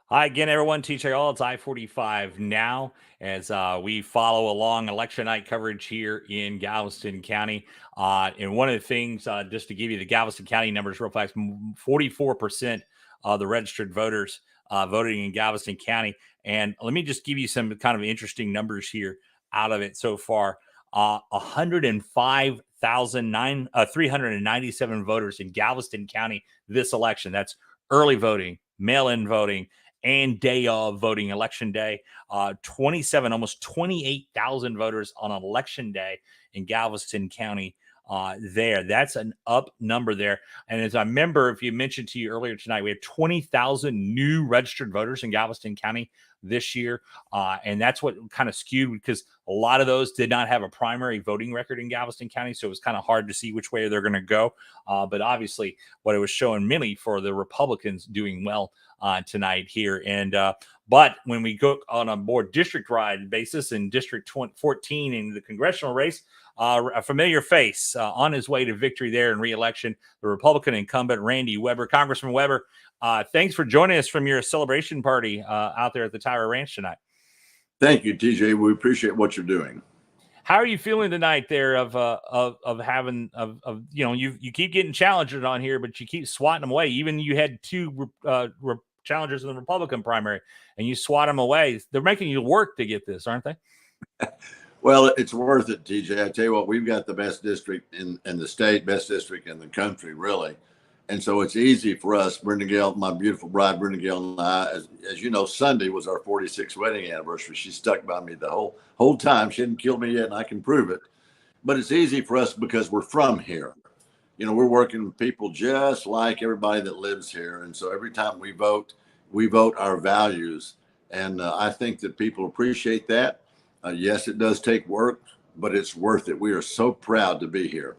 Hi again, everyone. TJ All, it's I-45 now as we follow along election night coverage here in Galveston County. And one of the things, just to give you the Galveston County numbers real fast, 44% of the registered voters voting in Galveston County. And let me just give you some kind of interesting numbers here out of it so far. 105,397 voters in Galveston County this election. That's early voting, mail-in voting, and day of voting, election day. 27, almost 28,000 voters on election day in Galveston County. That's an up number there. And as I remember, if you mentioned to you earlier tonight, we had 20,000 new registered voters in Galveston County this year. And that's what kind of skewed, because a lot of those did not have a primary voting record in Galveston County. So it was kind of hard to see which way they're going to go. But obviously, what it was showing mainly for the Republicans doing well tonight here. And but when we go on a more district-wide basis in District 14 in the congressional race, a familiar face on his way to victory there in re-election, the Republican incumbent Randy Weber. Congressman Weber, thanks for joining us from your celebration party out there at the Tyra Ranch tonight. Thank you, TJ. We appreciate what you're doing. How are you feeling tonight there of having you keep getting challengers on here, but you keep swatting them away. Even you had two challengers in the Republican primary, and you swat them away. They're making you work to get this, aren't they? Well, it's worth it, TJ. I tell you what, we've got the best district in the state, best district in the country, really. And so it's easy for us, Brenda Gale, my beautiful bride, Brenda Gale, and I, as you know, Sunday was our 46th wedding anniversary. She stuck by me the whole time. She hadn't killed me yet, and I can prove it. But it's easy for us because we're from here. You know, we're working with people just like everybody that lives here. And so every time we vote our values. And I think that people appreciate that. Yes, it does take work, but it's worth it. We are so proud to be here.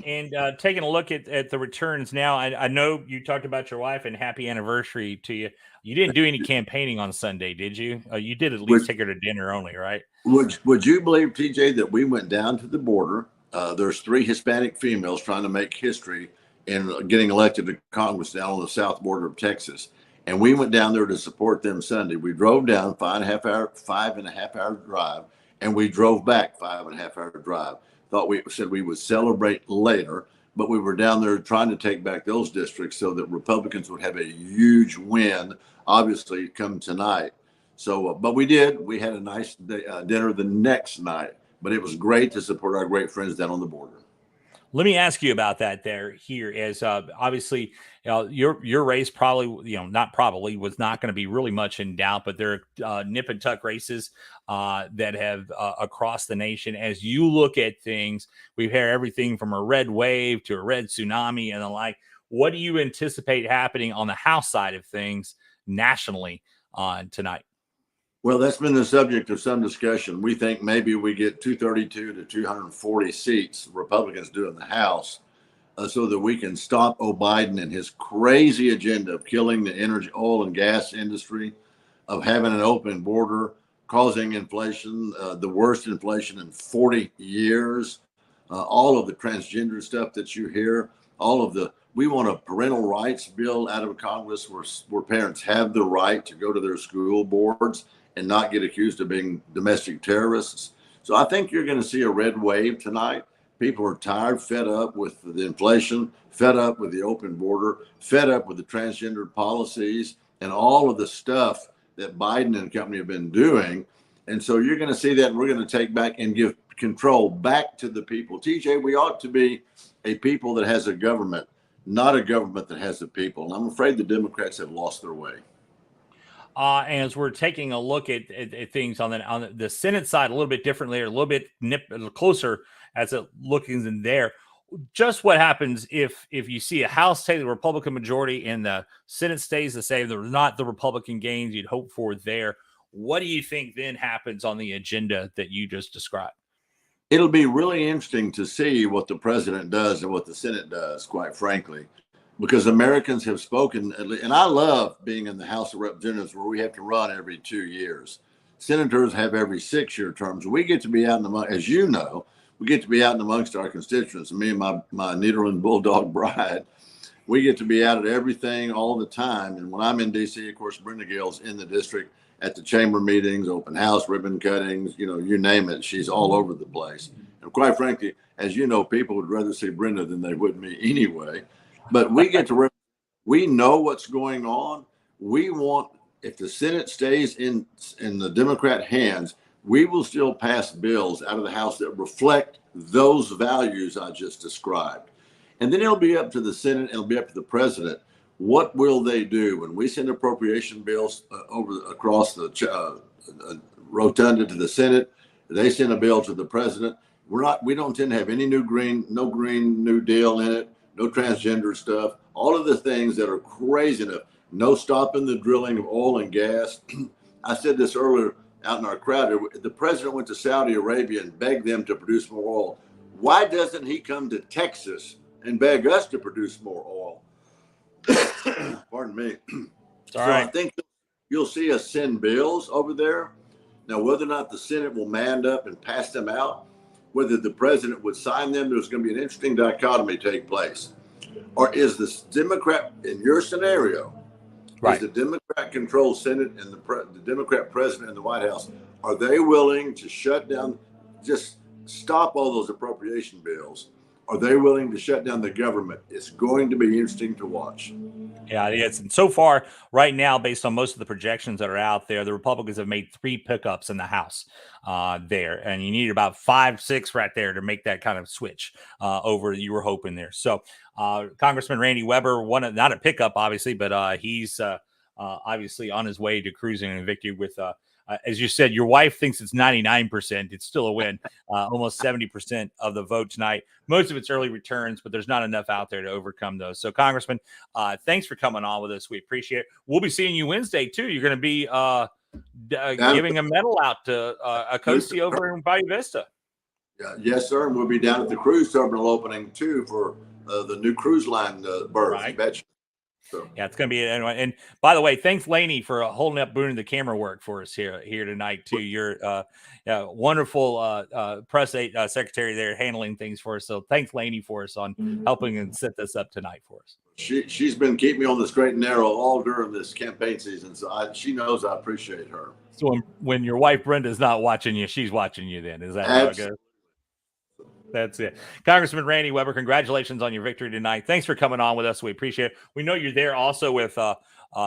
And taking a look at the returns now, I know you talked about your wife, and happy anniversary to you. You didn't do any campaigning on Sunday, did you? You did at least take her to dinner only, right? Would you believe, TJ, that we went down to the border? There's 3 Hispanic females trying to make history in getting elected to Congress down on the south border of Texas. And we went down there to support them Sunday. We drove down 5.5 hour drive, and we drove back 5.5 hour drive. We said we would celebrate later, but we were down there trying to take back those districts so that Republicans would have a huge win, obviously, come tonight. So, but we did. We had a nice dinner the next night, but it was great to support our great friends down on the border. Let me ask you about that here, as obviously your race probably, not probably, was not going to be really much in doubt, but there are nip and tuck races that have across the nation. As you look at things, we've had everything from a red wave to a red tsunami and the like. What do you anticipate happening on the House side of things nationally tonight? Well, that's been the subject of some discussion. We think maybe we get 232 to 240 seats, Republicans do in the House, so that we can stop Biden and his crazy agenda of killing the energy, oil, and gas industry, of having an open border, causing inflation, the worst inflation in 40 years, all of the transgender stuff that you hear, we want a parental rights bill out of Congress where parents have the right to go to their school boards and not get accused of being domestic terrorists. So I think you're going to see a red wave tonight. People are tired, fed up with the inflation, fed up with the open border, fed up with the transgender policies and all of the stuff that Biden and company have been doing. And so you're going to see that, and we're going to take back and give control back to the people. TJ, we ought to be a people that has a government, not a government that has the people. And I'm afraid the Democrats have lost their way. And as we're taking a look at things on the Senate side, a little bit differently, or a little bit closer as it looking in there, just what happens if you see a House take the Republican majority and the Senate stays the same? There's not the Republican gains you'd hope for there. What do you think then happens on the agenda that you just described? It'll be really interesting to see what the president does and what the Senate does, quite frankly, because Americans have spoken. And I love being in the House of Representatives where we have to run every 2 years. Senators have every 6-year terms. We get to be out in the, as you know, we get to be out and amongst our constituents. Me and my Nederland Bulldog bride, We get to be out at everything all the time. And when I'm in DC, of course, Brenda Gale's in the district at the chamber meetings, open house, ribbon cuttings, you name it. She's all over the place. And quite frankly, as you know, people would rather see Brenda than they would me anyway. But we get to, we know what's going on. We want, if the Senate stays in the Democrat hands, we will still pass bills out of the House that reflect those values I just described. And then it'll be up to the Senate, it'll be up to the president. What will they do when we send appropriation bills across the rotunda to the Senate? They send a bill to the president. We don't tend to have any no Green New Deal in it, no transgender stuff, all of the things that are crazy enough. No stopping the drilling of oil and gas. I said this earlier out in our crowd. The president went to Saudi Arabia and begged them to produce more oil. Why doesn't he come to Texas and beg us to produce more oil? Pardon me. All right. I think you'll see us send bills over there. Now, whether or not the Senate will man up and pass them out, whether the president would sign them, there's going to be an interesting dichotomy take place. Or is the Democrat, in your scenario, right, is the Democrat-controlled Senate and the Democrat president in the White House, are they willing to shut down, just stop all those appropriation bills? Are they willing to shut down the government? It's going to be interesting to watch. Yeah, it is. And so far, right now, based on most of the projections that are out there, the Republicans have made 3 pickups in the House there. And you need about 5, 6 right there to make that kind of switch over you were hoping there. So Congressman Randy Weber, not a pickup, obviously, but he's obviously on his way to cruising in victory with as you said, your wife thinks it's 99%. It's still a win. Almost 70% of the vote tonight. Most of it's early returns, but there's not enough out there to overcome those. So, Congressman, thanks for coming on with us. We appreciate it. We'll be seeing you Wednesday, too. You're going to be giving a medal out to Acosti over in Bayou Vista. Yes, sir. And we'll be down at the cruise terminal opening, too, for the new cruise line berth. Right. Betcha. So. Yeah, it's going to be anyway. And by the way, thanks Laney for holding up Boone the camera work for us here tonight too. You're wonderful press secretary there handling things for us. So thanks Laney for us on helping and set this up tonight for us. She's been keeping me on the straight and narrow all during this campaign season. So she knows I appreciate her. So when your wife Brenda's not watching you, she's watching you then. Is that how it goes? That's it. Congressman Randy Weber, congratulations on your victory tonight. Thanks for coming on with us. We appreciate it. We know you're there also with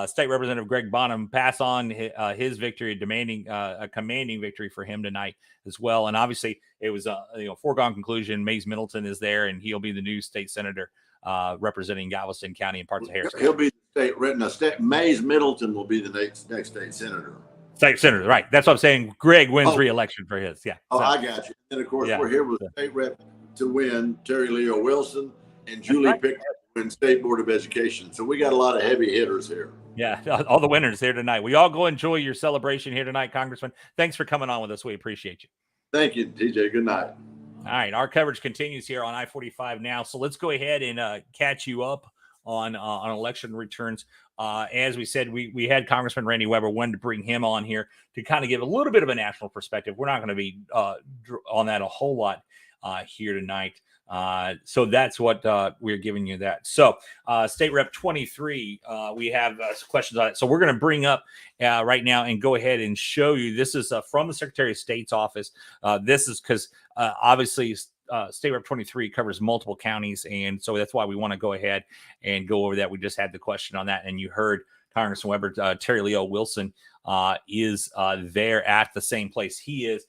State Representative Greg Bonnen. Pass on his victory, demanding a commanding victory for him tonight as well. And obviously, it was a foregone conclusion. Mays Middleton is there, and he'll be the new state senator representing Galveston County and parts of Harris County. He'll be the state. Mays Middleton will be the next state senator. State senator, right? That's what I'm saying. Greg wins re-election for his. Yeah. Oh, so, I got you. And of course, we're here with state rep to win Terry Leo Wilson and Julie Pickett to win State Board of Education. So we got a lot of heavy hitters here. Yeah, all the winners here tonight. We all go enjoy your celebration here tonight, Congressman. Thanks for coming on with us. We appreciate you. Thank you, TJ. Good night. All right, our coverage continues here on I-45 now. So let's go ahead and catch you up on election returns. As we said, we had Congressman Randy Weber, wanted to bring him on here to kind of give a little bit of a national perspective. We're not going to be on that a whole lot here tonight. So that's what we're giving you that. So State Rep 23, we have some questions on it. So we're going to bring up right now and go ahead and show you. This is from the Secretary of State's office. This is because obviously State Rep 23 covers multiple counties, and so that's why we want to go ahead and go over that. We just had the question on that, and you heard Congressman Weber, Terry Leo Wilson is there at the same place he is.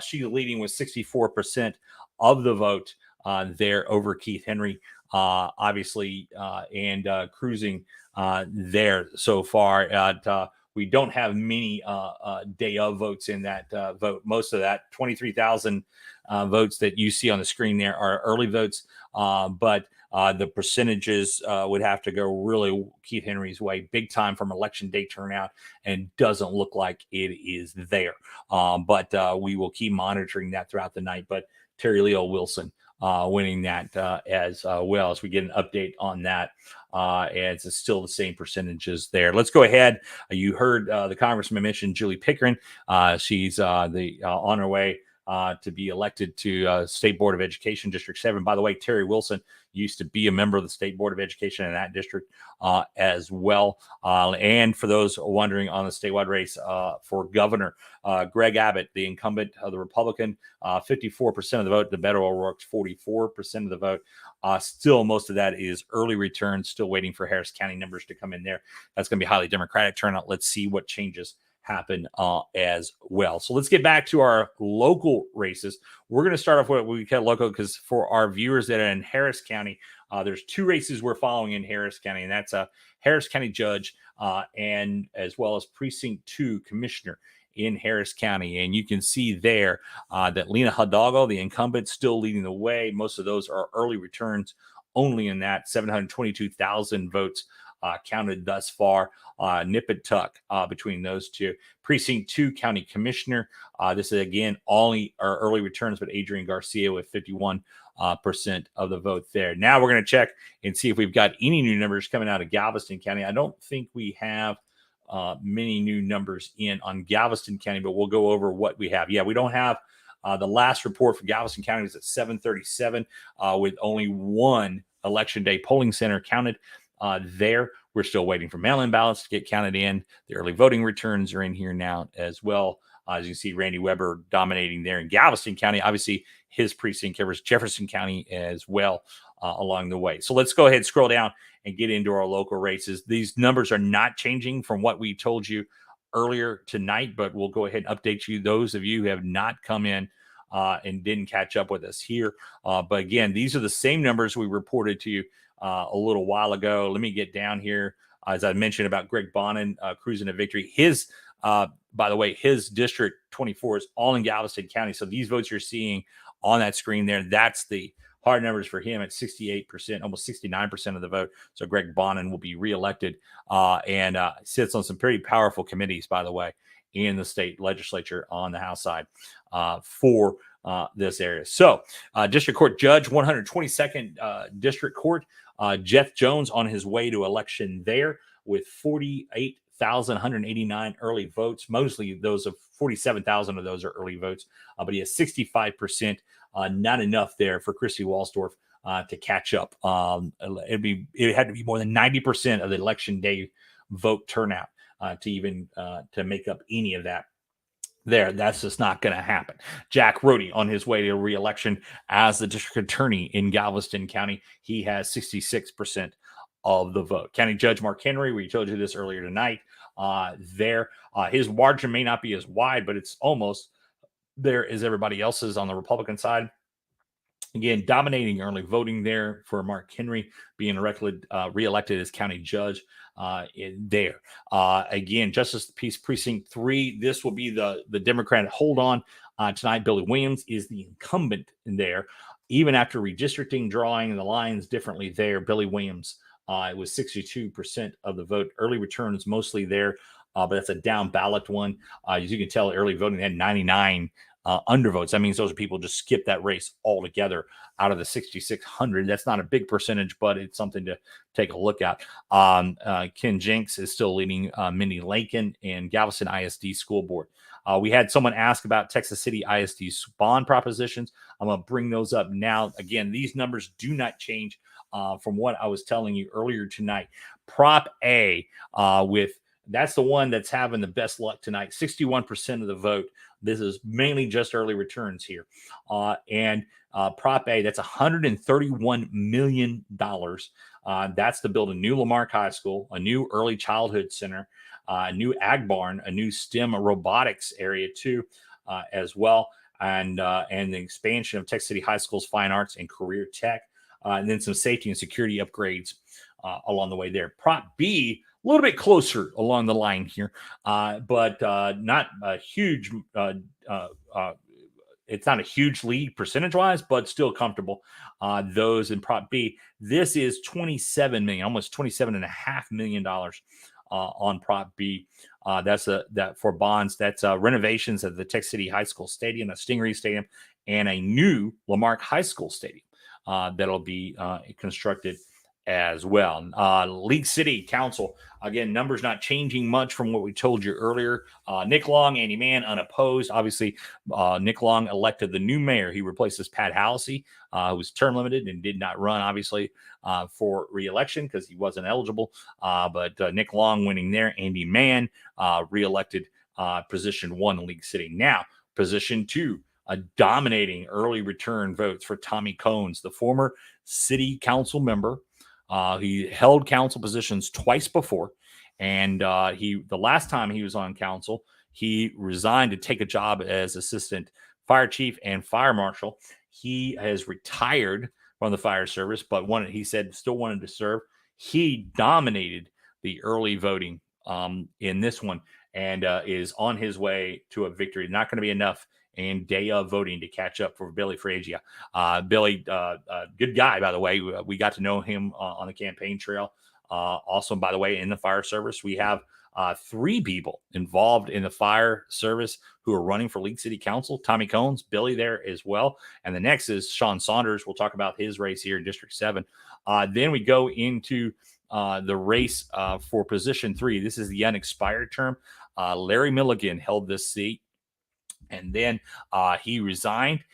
She's leading with 64% of the vote there over Keith Henry, obviously, and cruising there so far. We don't have many day of votes in that vote. Most of that, 23,000 votes that you see on the screen there are early votes, but the percentages would have to go really Keith Henry's way, big time from election day turnout, and doesn't look like it is there. But we will keep monitoring that throughout the night. But Terry Leo Wilson winning that as well as we get an update on that. And it's still the same percentages there. Let's go ahead. You heard the congressman mention Julie Pickering. She's on her way to be elected to State Board of Education, District 7. By the way, Terry Wilson used to be a member of the State Board of Education in that district as well. And for those wondering on the statewide race for governor, Greg Abbott, the incumbent of the Republican, 54% of the vote. The Beto O'Rourke's 44% of the vote. Still, most of that is early return. Still waiting for Harris County numbers to come in there. That's going to be highly Democratic turnout. Let's see what changes happen as well. So let's get back to our local races. We're going to start off with what we call local because for our viewers that are in Harris County, there's two races we're following in Harris County, and that's a Harris County judge and as well as Precinct 2 commissioner in Harris County. And you can see there that Lena Hidalgo, the incumbent, still leading the way. Most of those are early returns only in that 722,000 votes counted thus far. Nip and tuck between those two. Precinct 2 county commissioner. This is again only our early returns, but Adrian Garcia with 51% of the vote there. Now we're going to check and see if we've got any new numbers coming out of Galveston County. I don't think we have many new numbers in on Galveston County, but we'll go over what we have. Yeah, we don't have the last report for Galveston County was at 7:37 with only one election day polling center counted there. We're still waiting for mail-in ballots to get counted in. The early voting returns are in here now as well. As you can see, Randy Weber dominating there in Galveston County. Obviously, his precinct covers Jefferson County as well along the way. So let's go ahead and scroll down and get into our local races. These numbers are not changing from what we told you earlier tonight, but we'll go ahead and update you. Those of you who have not come in and didn't catch up with us here. But again, these are the same numbers we reported to you a little while ago. Let me get down here. As I mentioned about Greg Bonnen cruising to victory. His, by the way, his District 24 is all in Galveston County. So these votes you're seeing on that screen there, that's the hard numbers for him at 68%, almost 69% of the vote. So Greg Bonnen will be reelected and sits on some pretty powerful committees, by the way, in the state legislature on the House side for this area. So District Court Judge, 122nd District Court, Jeth Jones on his way to election there with 48,189 early votes. Mostly those of 47,000 of those are early votes, but he has 65%. Not enough there for Christy Walsdorf to catch up. It had to be more than 90% of the election day vote turnout to even to make up any of that. That's just not going to happen. Jack Rody on his way to re-election as the district attorney in Galveston County. He has 66% of the vote. County Judge Marque Henry, we told you this earlier tonight, his margin may not be as wide, but it's almost there as everybody else's on the Republican side. Again, dominating early voting there for Marque Henry, being reelected as county judge there. Again, Justice of the Peace Precinct 3. This will be the Democrat hold on tonight. Billy Williams is the incumbent in there. Even after redistricting, drawing the lines differently there, Billy Williams, it was 62% of the vote. Early returns mostly there, but that's a down ballot one. As you can tell, early voting had 99 undervotes. That means those people just skip that race altogether out of the 6,600. That's not a big percentage, but it's something to take a look at. Ken Jenks is still leading Mindy Lakin and Galveston ISD School Board. We had someone ask about Texas City ISD bond propositions. I'm going to bring those up now. Again, these numbers do not change from what I was telling you earlier tonight. Prop A that's the one that's having the best luck tonight. 61% of the vote. This is mainly just early returns here. And Prop A, that's $131 million. That's to build a new Lamarck High School, a new early childhood center, a new ag barn, a new STEM robotics area too, as well. And the expansion of Texas City High School's fine arts and career tech, and then some safety and security upgrades along the way there. Prop B, a little bit closer along the line here, but not a huge. It's not a huge lead percentage-wise, but still comfortable. Those in Prop B, this is $27 million, almost $27.5 million on Prop B. That's that for bonds. That's renovations of the Texas City High School Stadium, a Stingray Stadium, and a new Lamarck High School Stadium that'll be constructed as well. League City Council, again, numbers not changing much from what we told you earlier. Nick Long, Andy Mann, unopposed. Obviously, Nick Long elected the new mayor. He replaces Pat Halsey, who was term limited and did not run, obviously, for re-election because he wasn't eligible. But Nick Long winning there. Andy Mann re-elected position 1 in League City. Now, position 2, dominating early return votes for Tommy Cones, the former city council member. He held council positions twice before, and the last time he was on council, he resigned to take a job as assistant fire chief and fire marshal. He has retired from the fire service, but he said still wanted to serve. He dominated the early voting in this one, and is on his way to a victory. Not going to be enough and day of voting to catch up for Billy Fragia. Billy, good guy, by the way. We got to know him on the campaign trail. Also, by the way, in the fire service, we have 3 people involved in the fire service who are running for League City Council. Tommy Cones, Billy there as well. And the next is Sean Saunders. We'll talk about his race here in District 7. Then we go into the race for position 3. This is the unexpired term. Larry Milligan held this seat, and then he resigned.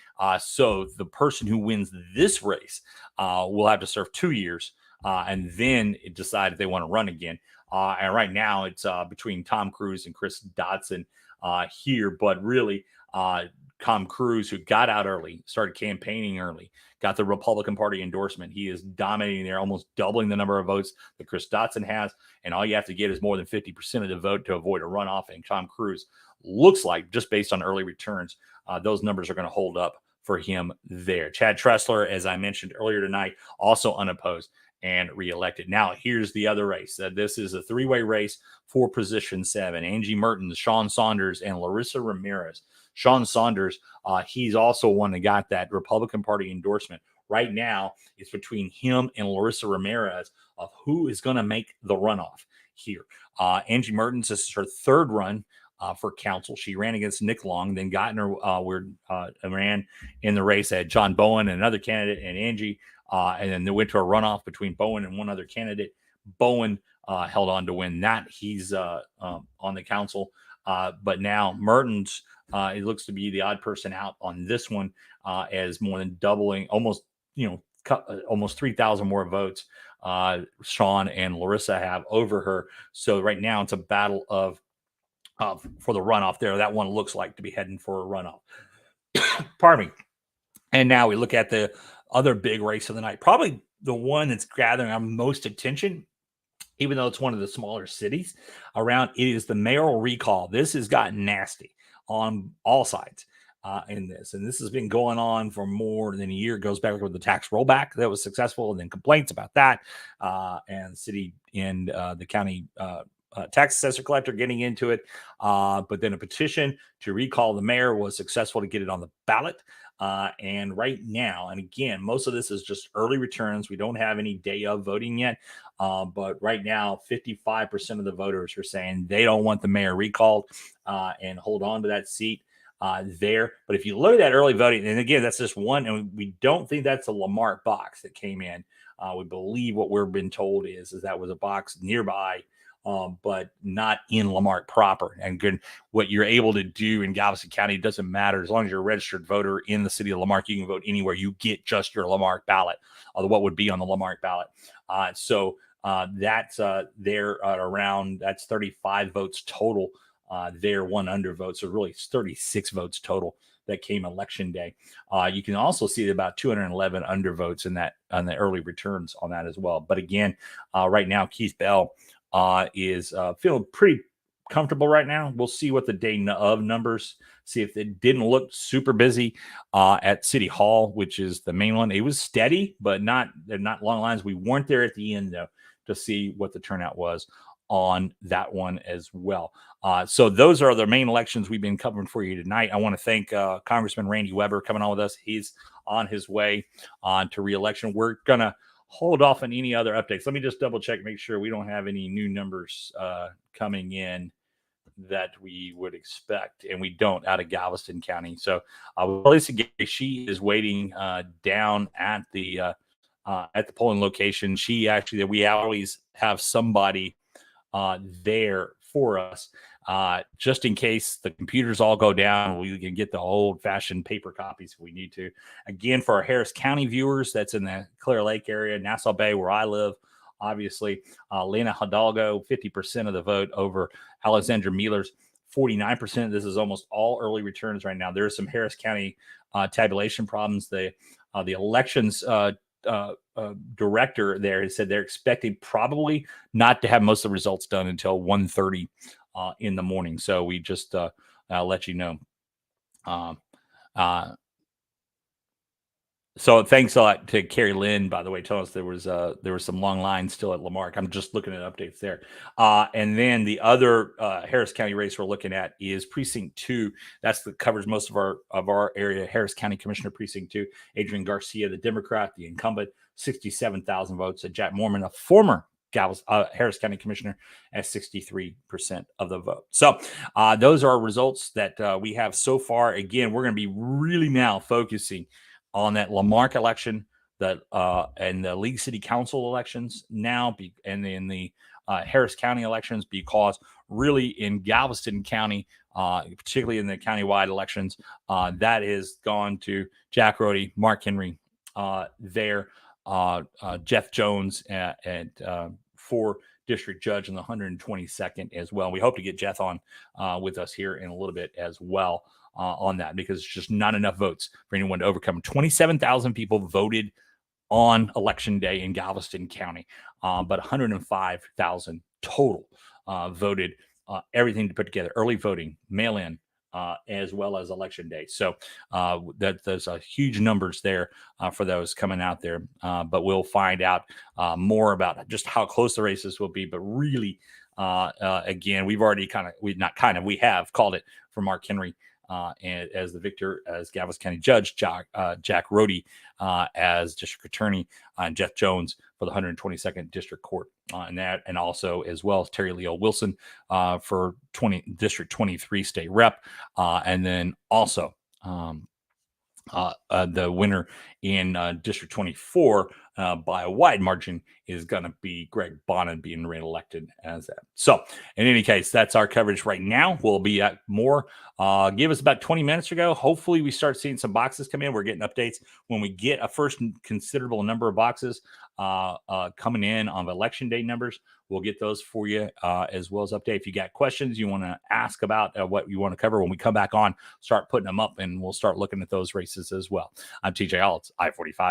So the person who wins this race will have to serve 2 years and then decide if they want to run again. And right now it's between Tom Cruise and Chris Dodson here. But really, Tom Cruise, who got out early, started campaigning early, got the Republican Party endorsement. He is dominating there, almost doubling the number of votes that Chris Dodson has. And all you have to get is more than 50% of the vote to avoid a runoff. And Tom Cruise looks like, just based on early returns, those numbers are going to hold up for him there. Chad Tressler, as I mentioned earlier tonight, also unopposed and reelected. Now, here's the other race. This is a 3-way race for position 7. Angie Mertens, Sean Saunders, and Larissa Ramirez. Sean Saunders, he's also one that got that Republican Party endorsement. Right now, it's between him and Larissa Ramirez of who is going to make the runoff here. Angie Mertens, this is her 3rd run for council. She ran against Nick Long, then got in her ran in the race at John Bowen, another candidate, and Angie, and then they went to a runoff between Bowen and one other candidate. Bowen held on to win that. He's on the council, but now Mertens, it looks to be the odd person out on this one, as more than doubling, almost 3,000 more votes Sean and Larissa have over her. So right now it's a battle of for the runoff there. That one looks like to be heading for a runoff. Pardon me. And now we look at the other big race of the night, probably the one that's gathering our most attention, even though it's one of the smaller cities around. It is the mayoral recall. This has gotten nasty on all sides in this. And this has been going on for more than a year. It goes back with the tax rollback that was successful, and then complaints about that. And the city and the county tax assessor collector getting into it. But then a petition to recall the mayor was successful to get it on the ballot. And right now, and again, most of this is just early returns. We don't have any day of voting yet. But right now, 55% of the voters are saying they don't want the mayor recalled and hold on to that seat there. But if you look at that early voting, and again, that's just one, and we don't think that's a Lamarque box that came in. We believe what we've been told is that was a box nearby, but not in Lamarque proper. And good, what you're able to do in Galveston County, it doesn't matter. As long as you're a registered voter in the city of Lamarque, you can vote anywhere. You get just your Lamarque ballot, what would be on the Lamarque ballot. So that's there at around, that's 35 votes total there, one undervote. So really it's 36 votes total that came election day. You can also see about 211 undervotes in that on the early returns on that as well. But again, right now, Keith Bell is feeling pretty comfortable right now. We'll see what the day of numbers, see if it didn't look super busy at City Hall, which is the main one. It was steady, but not long lines. We weren't there at the end, though, to see what the turnout was on that one as well. So those are the main elections we've been covering for you tonight. I want to thank Congressman Randy Weber coming on with us. He's on his way on to re-election. We're going to hold off on any other updates. Let me just double check, make sure we don't have any new numbers coming in that we would expect, and we don't, out of Galveston County. So Lisa Gay, she is waiting down at the at the polling location. We always have somebody there for us, just in case the computers all go down. We can get the old-fashioned paper copies if we need to. Again, for our Harris County viewers, that's in the Clear Lake area, Nassau Bay, where I live, obviously. Lena Hidalgo, 50% of the vote over Alexandra Mealers, 49%. This is almost all early returns right now. There are some Harris County tabulation problems. The elections director there has said they're expecting probably not to have most of the results done until 1:30 in the morning. So we just let you know. So thanks a lot to Carrie Lynn, by the way, telling us there was some long lines still at Lamarque. I'm just looking at updates there. And then the other Harris County race we're looking at is Precinct 2. Covers most of our area. Harris County Commissioner Precinct 2, Adrian Garcia, the Democrat, the incumbent, 67,000 votes. And Jack Mormon, a former Harris County Commissioner, at 63% of the vote. So those are our results that we have so far. Again, we're going to be really now focusing on that Lamarque election, and the League City Council elections now, and then the Harris County elections, because really in Galveston County, particularly in the countywide elections, that has gone to Jack Rody, Mark Henry, Jeth Jones, and 4 district judge in the 122nd as well. We hope to get Jeth on with us here in a little bit as well. On that, because it's just not enough votes for anyone to overcome. 27,000 people voted on election day in Galveston County, but 105,000 total voted, everything to put together, early voting, mail-in, as well as election day. So there's huge numbers there for those coming out there, but we'll find out more about just how close the races will be. But really, again, we have called it for Mark Henry and as the victor, as Galveston County Judge, Jack Rody as District Attorney, and Jeth Jones for the 122nd District Court, and also as well as Terry Leo Wilson for District 23 State Rep, and then also the winner in District 24 by a wide margin is going to be Greg Bonnen being reelected as that. So in any case, that's our coverage right now. We'll be at more. Give us about 20 minutes ago. Hopefully we start seeing some boxes come in. We're getting updates when we get a first considerable number of boxes coming in on election day numbers. We'll get those for you as well as update. If you got questions you want to ask about what you want to cover, when we come back on, start putting them up and we'll start looking at those races as well. I'm TJ All, it's I-45.